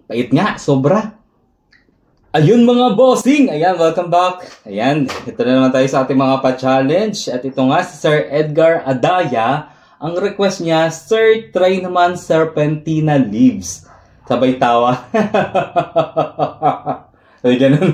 Pait nga, sobra. Ayun mga bossing! Ayan, welcome back. Ayan, ito na naman tayo sa ating mga pa-challenge. At ito nga si Sir Edgar Adaya. Ang request niya, Sir, try naman Serpentina leaves. Sabay tawa. Ay, ganun.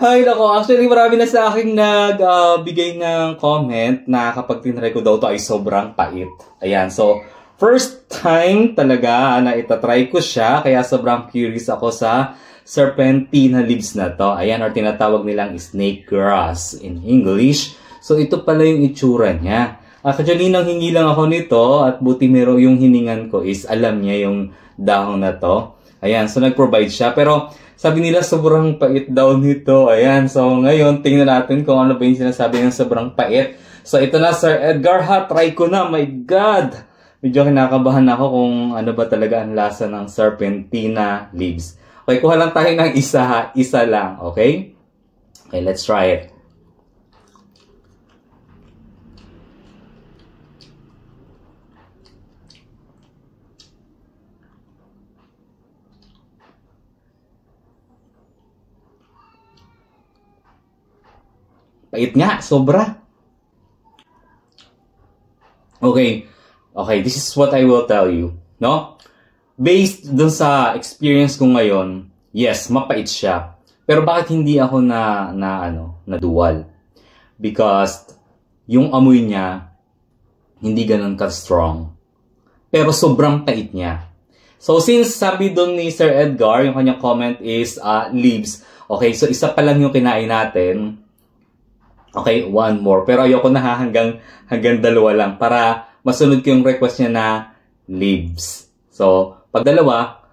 Ay, nako. Actually, marami na sa akin nagbigay ng comment na kapag tinry ko daw to ay sobrang pait. Ayan, so first time talaga na itatry ko siya, kaya sobrang curious ako sa Serpentina leaves na to. Ayan, or tinatawag nilang snake grass in English. So, ito pala yung itsura niya. Actually, nang hingi lang ako nito at buti meron yung hiningan ko is alam niya yung dahon na to. Ayan, so nag-provide siya. Pero sabi nila sobrang pait daw nito. Ayan, so ngayon tingnan natin kung ano ba yung sinasabi ng sobrang pait. So, ito na Sir Edgar ha, try ko na. My God! Medyo kinakabahan ako kung ano ba talaga ang lasa ng Serpentina leaves. Okay, kuha lang tayo ng isa ha. Isa lang, okay? Okay, let's try it. Pait nga, sobra. Okay, this is what I will tell you, no? Based dun sa experience ko ngayon, yes, mapait siya. Pero bakit hindi ako na dual? Because yung amoy niya hindi ganun ka-strong. Pero sobrang pait niya. So since sabi dun ni Sir Edgar, yung kanyang comment is leaves. Okay, so isa pa lang yung kinain natin. Okay, one more. Pero ayoko na hanggang dalawa lang para masunod ko yung request niya na leaves. So, pag dalawa,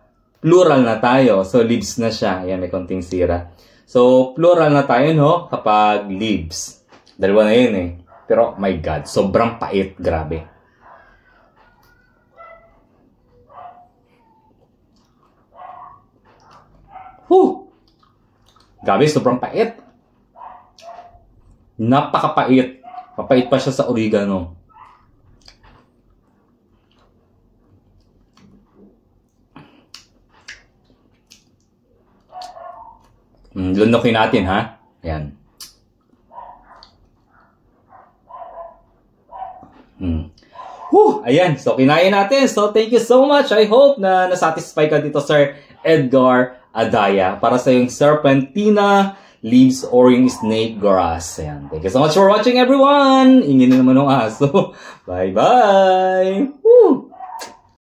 plural na tayo. So, leaves na siya. Ayan, may konting sira. So, plural na tayo, no? Kapag leaves. Dalawa na yun eh. Pero, my God, sobrang pait. Grabe. Whew! Grabe, sobrang pait. Napakapait. Papait pa siya sa oregano. Lunukin natin, ha? Ayan. Ayan. So, kinain natin. So, thank you so much. I hope na nasatisfy ka dito, Sir Edgar Adaya. Para sa yung Serpentina leaves or yung snake grass. Ayan. Thank you so much for watching, everyone. Ingin na naman ng aso. Bye-bye!